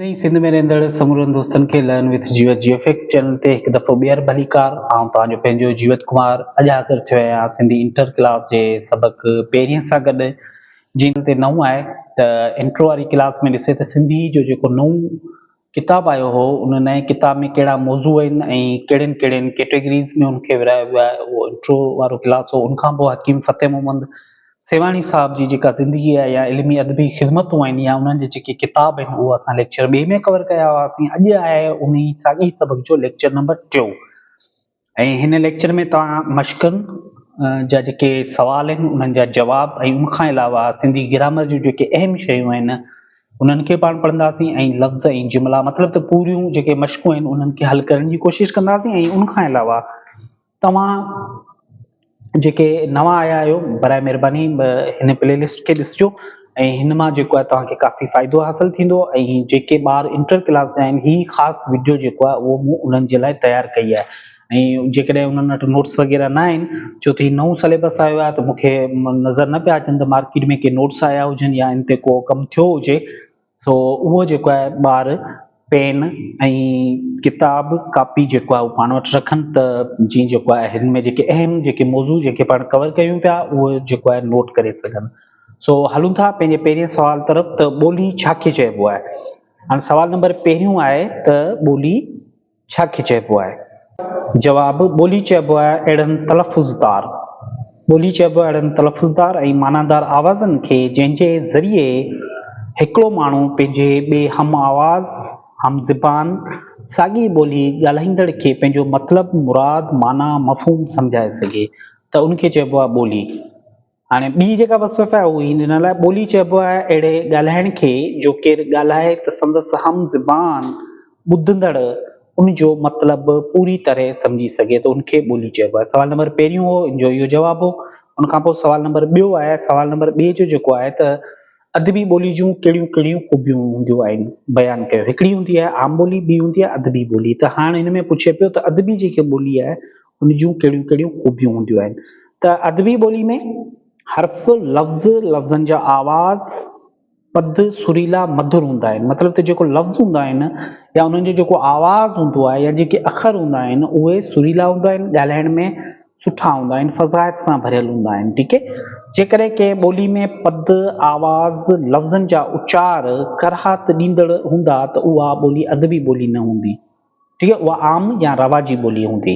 नई सिंध में रहंदड़ समूरनि दोस्तनि खे लर्न विथ जीवत GFX चैनल ते हिकु दफ़ो ॿीहर भली कार। आउं तव्हांजो पंहिंजो जीवत कुमार अॼु हाज़िर थियो आहियां सिंधी इंटर क्लास जे सबक़ पहिरीं सां गॾु। जीअं ते नओं आहे त इंट्रो वारी क्लास में ॾिसे त सिंधी जो जेको नओं किताबु आयो हो उन नए किताब में कहिड़ा मौज़ू आहिनि ऐं कहिड़ियुनि कहिड़ियुनि कैटेगरीज़ में उनखे विरहायो वियो आहे, उहो इंट्रो वारो क्लास हो। उनखां पोइ हकीम फ़तेह मोहम्मद सेवाणी साहब जी जेका ज़िंदगी आहे या इल्मी अदबी ख़िदमतूं आहिनि या उन्हनि जे जेके किताब आहिनि उहे असां लेक्चर ॿिए में कवर कया हुआसीं। अॼु आहे उन साॻी सबक़ जो लेक्चर नंबर 2 ऐं हिन लेक्चर में तव्हां मशक़नि जा जेके सवाल आहिनि उन्हनि जा जवाब ऐं उनखां अलावा सिंधी ग्रामर जूं जेके अहम शयूं आहिनि उन्हनि खे पाण पढ़ंदासीं ऐं लफ़्ज़ ऐं जुमिला मतिलबु त पूरियूं जेके मशक़ूं आहिनि उन्हनि खे हल करण जी कोशिशि कंदासीं। ऐं उनखां अलावा तव्हां जेके नवां आया आहियो बराए महिरबानी हिन प्लेलिस्ट खे ॾिसिजो ऐं हिन मां जेको आहे तव्हांखे काफ़ी फ़ाइदो हासिलु थींदो। ऐं जेके ॿार इंटर क्लास जा आहिनि ही ख़ासि वीडियो जेको आहे उहो मूं उन्हनि जे लाइ तयारु कई आहे। ऐं जेकॾहिं उन्हनि वटि नोट्स वग़ैरह न आहिनि छो त हीउ नओं सिलेबस आयो आहे त मूंखे नज़र न पिया अचनि त मार्केट में के नोट्स आया हुजनि या इन ते को कमु थियो हुजे, सो उहो जेको आहे ॿार पेन ऐं किताब कापी जेको आहे उहो पाण वटि रखनि त जीअं जेको आहे हिन में जेके अहम जेके मौज़ू जेके पाण कवर कयूं पिया उहो जेको आहे नोट करे सघनि। सो हलूं था पंहिंजे पहिरें सवाल तरफ़ त ॿोली छा खे चइबो आहे। हाणे सवाल नंबर पहिरियों आहे त ॿोली छा खे चइबो आहे। जवाबु ॿोली चइबो आहे अहिड़नि तलफ़ुज़दार ॿोली चइबो आहे अहिड़नि तलफ़ुज़दार ऐं मानादार आवाज़नि खे जंहिंजे ज़रिए हिकिड़ो माण्हू पंहिंजे ॿिए हम आवाज़ हम ज़बान साॻी ॿोली ॻाल्हाईंदड़ खे पंहिंजो मतिलबु मुराद माना मफ़हूम सम्झाए सघे त उनखे चइबो आहे ॿोली। हाणे ॿी जेका वसिफ़ आहे उहा हिन लाइ ॿोली चइबो आहे अहिड़े ॻाल्हाइण खे जो केरु ॻाल्हाए त संदसि हम ज़बान ॿुधंदड़ उनजो मतिलबु पूरी तरह सम्झी सघे त उनखे ॿोली चइबो आहे। सवाल नंबर पहिरियों हो जो इहो जवाबु हो। उनखां पोइ सवाल नंबर ॿियो आहे। सवाल नंबर ॿिए जो जेको आहे त अदबी ॿोली जूं कहिड़ियूं कहिड़ियूं ख़ूबियूं हूंदियूं आहिनि बयानु कयो। हिकिड़ी हूंदी आहे आम ॿोली, ॿी हूंदी आहे अदबी ॿोली। त हाणे हिन में पुछे पियो त अदबी जेकी ॿोली आहे उन जूं कहिड़ियूं कहिड़ियूं ख़ूबियूं हूंदियूं आहिनि। त अदबी ॿोली में हर्फ़ लफ़्ज़ लफ़्ज़नि जा आवाज़ पद सुरीला मधुर हूंदा आहिनि। मतिलबु त जेको लफ़्ज़ हूंदा आहिनि या उन्हनि जो जेको आवाज़ हूंदो आहे या जेके अखर हूंदा आहिनि उहे सुरीला हूंदा आहिनि, ॻाल्हाइण में सुठा हूंदा आहिनि, फ़ज़ाहत सां भरियल हूंदा आहिनि। ठीकु आहे। जेकॾहिं कंहिं ॿोली में पद आवाज़ लफ़्ज़नि जा उचार कराहत ॾींदड़ हूंदा त उहा ॿोली अदबी ॿोली न हूंदी। ठीकु आहे, उहा आम या रवाजी ॿोली हूंदी।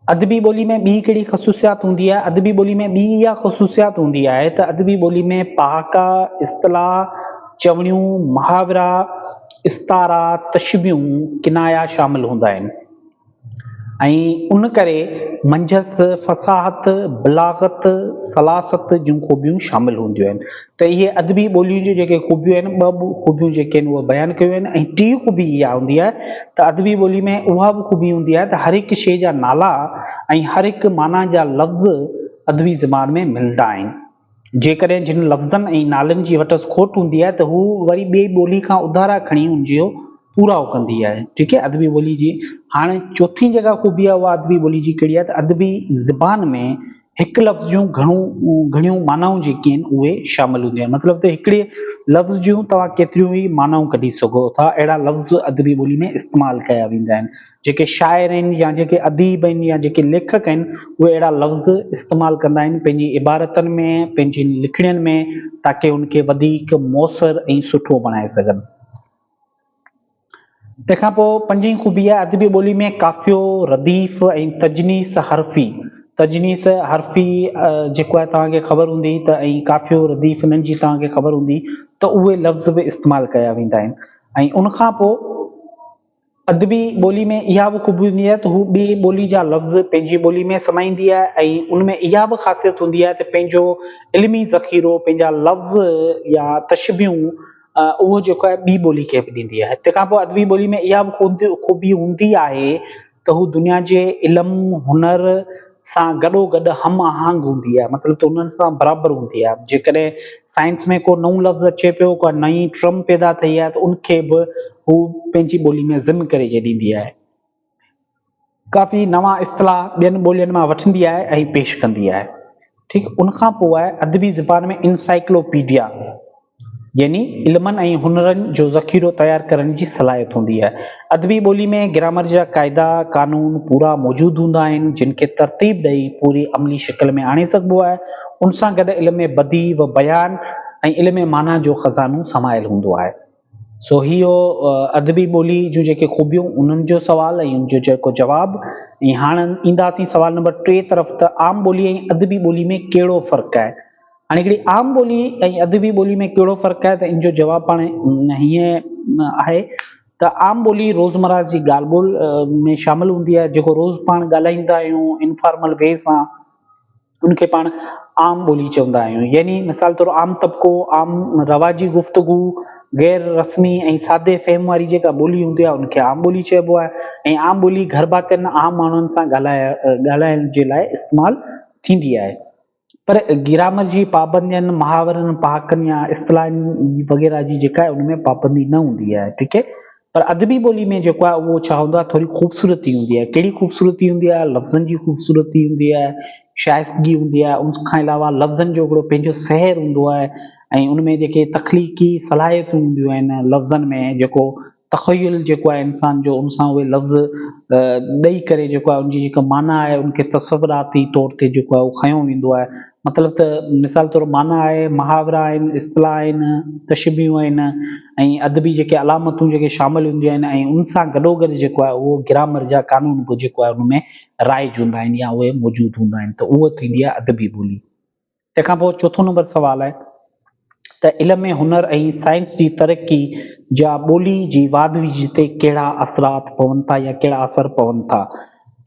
अदबी ॿोली में ॿी कहिड़ी ख़ुसूसियात हूंदी आहे। अदबी ॿोली में ॿी इहा ख़ुसूसियात हूंदी आहे त अदबी ॿोली में पहाका इस्तलाह चवणियूं मुहावरा इस्तारा तशबीहूं किनाया शामिल हूंदा आहिनि ऐं उन करे मंझसि फ़साहत बलागत सलासत जूं ख़ूबियूं शामिल हूंदियूं आहिनि। त इहे अदबी ॿोलियूं जूं जेके ख़ूबियूं आहिनि ॿ ख़ूबियूं जेके आहिनि उहे बयानु कयूं आहिनि। ऐं टी ख़ूबी इहा हूंदी आहे त अदबी ॿोली में उहा बि ख़ूबी हूंदी आहे त हर हिकु शइ जा नाला ऐं हर हिकु माना जा लफ़्ज़ अदबी ज़बान में मिलंदा आहिनि। जेकॾहिं जिन लफ़्ज़नि ऐं नालनि जी वटि खोट हूंदी आहे त हू वरी ॿिए ॿोली खां उधारा खणी उनजो पूराओ कंदी आहे। ठीकु आहे, अदबी ॿोली जी। हाणे चौथी जेका ख़ूबी आहे उहा अदबी ॿोली जी कहिड़ी आहे त अदबी ज़बान में हिकु लफ़्ज़ जूं घणियूं मानाऊं जेके आहिनि उहे शामिल हूंदियूं आहिनि। मतिलबु त हिकिड़े लफ़्ज़ जूं तव्हां केतिरियूं ई मानाऊं कढी सघो था, अहिड़ा लफ़्ज़ अदबी ॿोली में इस्तेमालु कया वेंदा आहिनि। जेके शाइर आहिनि या जेके अदीब आहिनि या जेके लेखक आहिनि उहे अहिड़ा लफ़्ज़ इस्तेमालु कंदा आहिनि पंहिंजी इबारतनि में, पंहिंजी लिखणियुनि में, ताकी उनखे वधीक मुयसरु ऐं सुठो बणाए सघनि। तंहिंखां पोइ पंजी ख़ूबी आहे अदबी ॿोली में काफ़ियो रदीफ़ ऐं तजनीस हर्फ़ी। तजनीस हर्फ़ी जेको आहे तव्हांखे ख़बर हूंदी त ऐं काफ़ियो रदीफ़ इन्हनि जी तव्हांखे ख़बर हूंदी त उहे लफ़्ज़ बि इस्तेमालु कया वेंदा आहिनि। ऐं उनखां पोइ अदबी ॿोली में इहा बि ख़ूबी हूंदी आहे त हू ॿी ॿोली जा लफ़्ज़ पंहिंजी ॿोली में समाईंदी आहे ऐं उनमें इहा बि ख़ासियत हूंदी आहे त पंहिंजो इल्मी ज़ख़ीरो, पंहिंजा लफ़्ज़ या तशबीहूं उहो जेको आहे ॿी ॿोली खे बि ॾींदी आहे। तंहिंखां पोइ अदबी ॿोली में इहा बि ख़ूबी हूंदी आहे त हू दुनिया जे इल्मु हुनर सां गॾोगॾु हम आहंग हूंदी आहे। मतिलबु त उन्हनि सां बराबरि हूंदी आहे। जेकॾहिं साइंस में को नओं लफ़्ज़ अचे पियो, को नई टर्म पैदा थी आहे त उनखे बि हू पंहिंजी ॿोली में ज़िम करे ॾींदी आहे। काफ़ी नवां इस्तलाह ॿियनि ॿोलियुनि मां वठंदी आहे ऐं पेश कंदी आहे। ठीकु, उनखां पोइ आहे अदबी ज़बान में इंसाइक्लोपीडिया। यानी इल्मनि ऐं हुनरनि जो ज़ख़ीरो तयारु करण जी सलाहियत हूंदी आहे। अदबी ॿोली में ग्रामर जा क़ाइदा क़ानून पूरा मौजूदु हूंदा आहिनि जिन खे तरतीब ॾेई पूरी अमली शिकिल में आणे सघिबो आहे। उन सां गॾु इल्म में बदी व बयान ऐं इल्म में माना जो ख़ज़ानो समायल हूंदो आहे। सो इहो अदबी ॿोली जूं जेके ख़ूबियूं उन्हनि जो सवाल ऐं उनजो जेको जवाबु। ऐं हाणे ईंदासीं सवाल नंबर 3 तरफ़, त आम ॿोली ऐं अदबी ॿोली में कहिड़ो फ़र्क़ु आहे। हाणे हिकिड़ी आम ॿोली ऐं अदबी ॿोली में कहिड़ो फ़र्क़ु आहे, त इन जो जवाबु पाण हीअं आहे त आम ॿोली रोज़मर्रा जी ॻाल्हि ॿोल में शामिलु हूंदी आहे, जेको रोज़ पाण ॻाल्हाईंदा आहियूं इनफॉर्मल वे सां, उनखे पाण आम ॿोली चवंदा आहियूं। यानी मिसाल तौरु आम तबिको, आम रवाजी गुफ़्तगू, गैर रस्मी ऐं सादे फ़हम वारी जेका ॿोली हूंदी आहे उनखे आम ॿोली चइबो आहे। ऐं आम ॿोली घर भातियुनि आम माण्हुनि सां ॻाल्हाइण जे लाइ इस्तेमालु थींदी आहे। पर ग्रामर जी पाबंदियुनि, मुहावरनि, पहाकनि या इस्तिलाहनि वग़ैरह जी जेका आहे उनमें पाबंदी न हूंदी आहे, ठीकु है। पर अदबी ॿोली में जेको आहे उहो छा हूंदो आहे, थोरी ख़ूबसूरती हूंदी आहे। कहिड़ी ख़ूबसूरती हूंदी आहे, लफ़्ज़नि जी ख़ूबसूरती हूंदी आहे, शाइस्तगी हूंदी आहे। उन खां अलावा लफ़्ज़नि जो हिकिड़ो पंहिंजो सहर हूंदो आहे ऐं उनमें जेके तख़लीक़ी सलाहियतूं हूंदियूं आहिनि लफ़्ज़नि में, जेको तख़युल जेको आहे इंसान जो, उन सां उहे लफ़्ज़ ॾेई करे जेको आहे उनजी जेका माना आहे उनखे तसवुराती तौर ते जेको आहे उहो खयों वेंदो आहे। मतिलबु त मिसाल तौरु माना आहे, मुहावरा आहिनि, इस्तिलाह आहिनि, तशबीहूं आहिनि ऐं अदबी जेके अलामतूं जेके शामिलु हूंदियूं आहिनि ऐं उन सां गॾोगॾु जेको आहे उहो ग्रामर जा क़ानून बि जेको आहे उनमें राइज हूंदा आहिनि या उहे मौजूदु हूंदा आहिनि, त उहो थींदी आहे अदबी ॿोली। तंहिंखां पोइ चोथों नंबर सवाल आहे त इल्म में हुनर ऐं साइंस जी तरक़ी जा ॿोली जी वाधविज ते कहिड़ा असरात पवनि था या कहिड़ा असर पवनि था।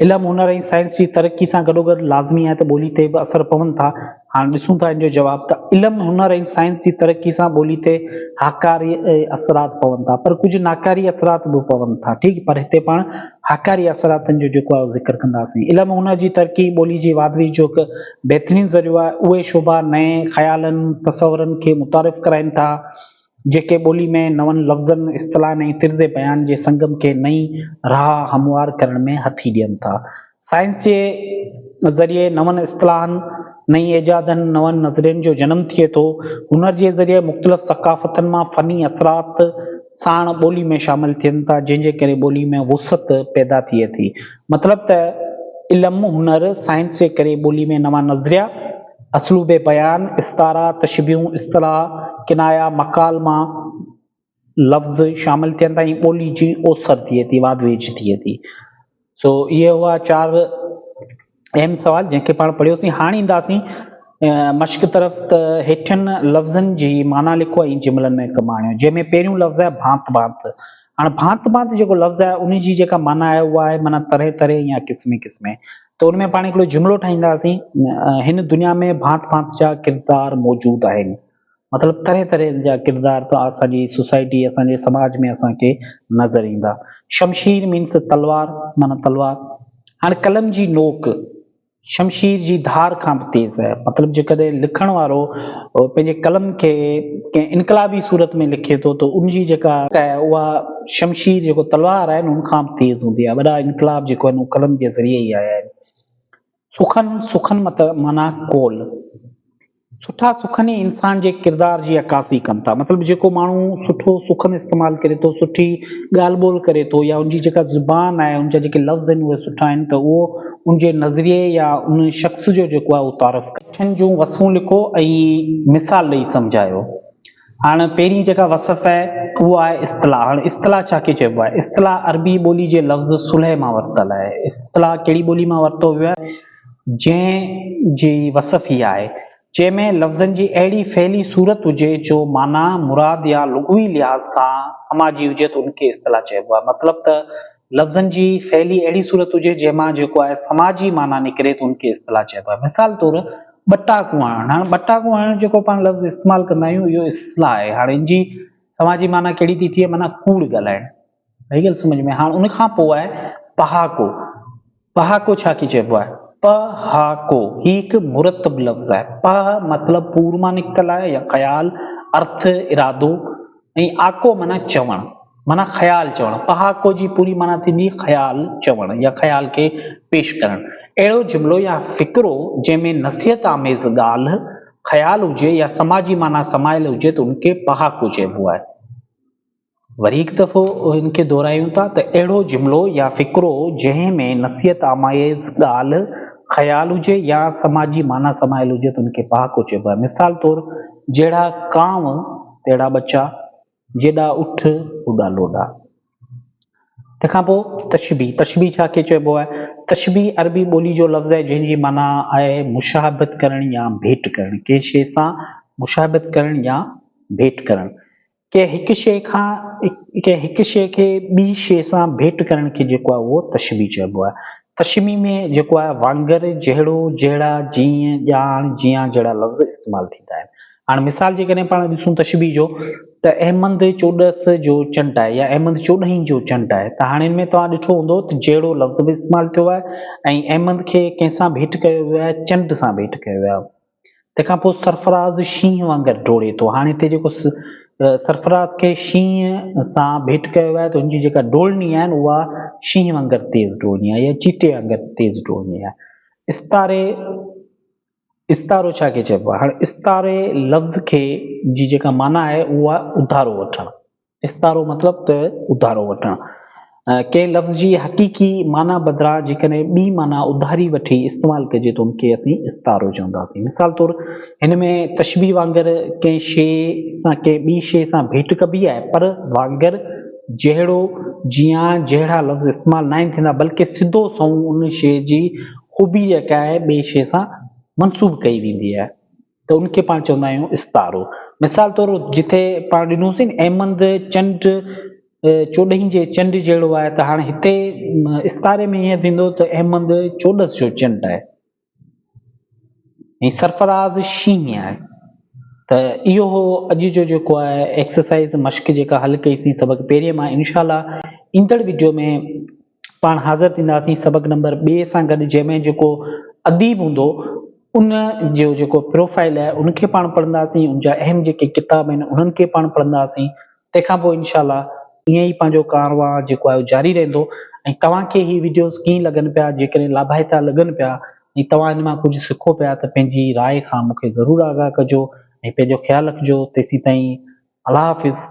इल्म, हुनर ऐं साइंस जी तरक़ी सां गॾोगॾु लाज़मी आहे त ॿोली ते बि असर पवनि था। हाणे ॾिसूं था इन जो जवाबु, त इल्म, हुनर ऐं साइंस जी तरक़ी सां ॿोली ते हाकारी असरात पवनि था, पर कुझु नाकारी असरात बि पवनि था, ठीकु। पर हिते पाण हाकारी असरातनि जो जेको आहे ज़िक्र कंदासीं। इल्म हुनर जी तरक़ी ॿोली जी वाधवी जो हिकु बहितरीनु ज़रियो आहे। उहे शोभा नए ख़्यालनि, तसवरनि खे मुतारिफ़ कराइनि था जेके ॿोली में नवनि लफ़्ज़नि, इस्तिलाहनि ऐं तिर्ज़े बयान जे संगम खे नई राह हमवार करण में हथी ॾियनि था। साइंस जे ज़रिए नवनि इस्तिलाहनि, नई इजादनि, नवनि नज़रियनि जो जनमु थिए थो। हुनर जे ज़रिए मुख़्तलिफ़ सक़ाफ़तनि मां फ़नी असरात साण ॿोली में शामिलु थियनि था, जंहिंजे करे ॿोली में वुसअत पैदा थिए थी। मतिलबु त इल्मु, हुनर, साइंस जे करे ॿोली में नवां नज़रिया, असलूबे बयान, इस्तारा, तशबीहूं, इस्तिलाह, किनाया, मकाल मां लफ़्ज़ शामिलु थियनि था ऐं ॿोली जी ओसर थिए थी, वाधवेज थिए थी। सो इहे हुआ 4 अहम सवाल जंहिंखे पाण पढ़ियोसीं। हाणे ईंदासीं मश्क तरफ़, त हेठियुनि लफ़्ज़नि जी माना लिखो ऐं जुमिलनि में कमु आणियो, जंहिंमें पहिरियों लफ़्ज़ आहे भांत भांत। हाणे भांत भांत जेको लफ़्ज़ आहे उन जी जेका माना आहे उहा आहे माना तरह तरह या क़िस्मे क़िस्मे। त उनमें पाण हिकिड़ो जुमिलो ठाहींदासीं, हिन दुनिया में भांत भांत जा किरदार मौजूदु आहिनि। मतिलबु तरह तरह जा किरदार त असांजी सोसाइटी, असांजे समाज में असांखे नज़र ईंदा। शमशीर मीन्स तलवार, माना तलवार। हाणे कलम जी नोक शमशीर जी धार खां बि तेज़ आहे। मतिलबु जेकॾहिं लिखण वारो पंहिंजे कलम खे कंहिं इनकलाबी सूरत में लिखे थो त उनजी जेका आहे उहा शमशीर जेको तलवार आहे उन खां बि तेज़ हूंदी आहे। वॾा इनकलाब जेको आहिनि उहे कलम जे ज़रिए ई आया आहिनि। सुखन, सुखन मतिलबु माना कोल। सुठा सुखन ई इंसान जे किरदार जी अकासी कनि था। मतिलबु जेको माण्हू सुठो सुखन इस्तेमालु करे थो, सुठी ॻाल्हि ॿोल करे थो, या उनजी जेका ज़ुबान आहे, उनजा जेके लफ़्ज़ आहिनि उहे सुठा आहिनि, त उहो उनजे नज़रिए या उन शख़्स जो जेको आहे उहो तारीफ़ अठनि जूं वसफ़ूं लिखो ऐं मिसाल ॾेई सम्झायो। हाणे पहिरीं जेका वसफ़ आहे उहा आहे इस्तिलाह। हाणे इस्तिलाह छाखे चइबो आहे? इस्तिलाह अरबी ॿोली जे लफ़्ज़ सुलह मां वरितल आहे। इस्तिलाह कहिड़ी ॿोली मां वरितो वियो आहे? जंहिंजी वसफ़ ई आहे जंहिंमें लफ़्ज़नि जी अहिड़ी फैली सूरत हुजे जो माना मुराद या लुग़वी लिहाज़ खां समाजी हुजे त उनखे इस्तिलाह चइबो आहे। मतिलबु त लफ़्ज़नि जी फैली अहिड़ी सूरत हुजे जंहिंमां जेको आहे समाजी माना निकिरे त उनखे इस्तिलाह चइबो आहे। मिसाल तौरु ॿटाकू हणणु। हाणे ॿटाकू हणणु जेको पाण लफ़्ज़ इस्तेमालु कंदा आहियूं इहो इस्तिलाह आहे। हाणे इनजी समाजी माना कहिड़ी थी थिए? माना कूड़ ॻाल्हाइणु। रही ॻाल्हि सम्झ में? हाणे उन खां पोइ आहे पहाको। पहाको छाखे चइबो आहे? पहाको ही हिकु मुरतब लफ़्ज़ आहे। प मतिलबु पूर मां निकितल आहे या ख़्याल, अर्थ, इरादो, ऐं आको माना चवणु, माना ख़्याल चवणु। पहाको जी पूरी माना थींदी ख़्याल चवणु या ख़्याल खे पेश करणु। अहिड़ो जुमिलो या फ़िक्रो जंहिंमें नसीहत आमेज़ ॻाल्हि, ख़्याल हुजे या समाजी माना समायल हुजे त उनखे पहाको चइबो आहे। वरी हिकु दफ़ो इनखे दोहरायूं था त अहिड़ो जुमिलो या फ़िक्रो जंहिं में नसीहत आमाइज़ ॻाल्हि ख़्याल हुजे या समाजी माना समायल हुजे त उनखे पहाको चइबो आहे। मिसाल तौरु जहिड़ा कांव तहिड़ा बच्चा, जेॾा उठ ओॾा लोॾा। तंहिंखां पोइ तशबी छा खे चइबो आहे? तशबी अरबी ॿोली जो लफ़्ज़ आहे जंहिंजी माना आहे मुशाहबत करणु या भेट करणु, कंहिं शइ सां मुशाहबत करणु या भेट करणु। कंहिं हिकु शइ खे ॿी शइ सां भेट करण खे जेको आहे उहो तशबी चइबो आहे। तशबी में जेको आहे वांगर, जहिड़ो, जहिड़ा, जीअं, ॼाण, जियां जहिड़ा लफ़्ज़ इस्तेमालु थींदा आहिनि। हाणे मिसाल जे कॾहिं पाण ॾिसूं तशबी जो त अहमद चोॾस जो चंड आहे या अहमद 14 जो चंड आहे, त हाणे हिन में तव्हां ॾिठो हूंदो त जहिड़ो लफ़्ज़ बि इस्तेमालु थियो आहे ऐं अहमद खे कंहिंसां भेट कयो वियो आहे, चंड सां भेट कयो वियो आहे। तंहिंखां पोइ सरफराज़ शींहं वांगुरु डोड़े थो। हाणे हिते जेको सरफराज़ खे शींहं सां भेट कयो वियो आहे त हुनजी जेका डोड़नी आहे न उहा शींहं वांगुरु तेज़ डोड़नी आहे या चीटे वांगुरु तेज़ डोड़नी आहे। इस्तारो छा खे चइबो आहे? हाणे इस्तारे लफ़्ज़ खे जी जेका माना आहे उहा उधारो वठणु। इस्तारो मतिलबु त उधारो वठणु। कंहिं लफ़्ज़ जी हक़ीक़ी माना बदिरां जेकॾहिं ॿी माना उधारी वठी इस्तेमालु कजे त उनखे असीं इस्तारो चवंदासीं। मिसाल तौरु हिन में तशबी वांगुरु कंहिं शइ सां कंहिं ॿी शइ सां भेट कबी आहे, पर वांगुरु, जहिड़ो, जियां जहिड़ा लफ़्ज़ इस्तेमालु न आहिनि थींदा, बल्कि सिधो संऊं उन शइ जी ख़ूबी जेका आहे ॿिए शइ सां मनसूब कई वेंदी आहे त उनखे पाण चवंदा आहियूं इस्तारो। मिसाल तौरु जिथे पाण ॾिनोसीं न अहमद चंड 14 जे चंड जहिड़ो आहे, त हाणे हिते इस्तारे में ईअं थींदो त अहमद 14 जो चंड आहे ऐं सरफराज़ शींहं आहे। त इहो हो अॼु जो जेको आहे एक्सरसाइज़ मश्क जेका हल कईसीं सबक़ पहिरियों मां। इनशाला ईंदड़ वीडियो में पाण हाज़िर थींदासीं सबक़ नंबर 2 सां गॾु, जंहिंमें जेको अदीब हूंदो उन जो जेको प्रोफाइल आहे उनखे पाण पढ़ंदासीं, उनजा अहम जेके किताब आहिनि उन्हनि खे पाण पढ़ंदासीं। तंहिंखां पोइ इनशाला ईअं ई पंहिंजो कारवां जेको आहे जारी रहंदो। ऐं तव्हांखे ही वीडियोस कीअं लॻनि पिया, जेकॾहिं लाभाइता लॻनि पिया ऐं तव्हां हिन मां कुझु सिखो पिया त पंहिंजी राय खां मूंखे ज़रूरु आगाह कजो ऐं पंहिंजो ख़्यालु रखिजो। तेसीं ताईं अल्लाह हाफ़िज़।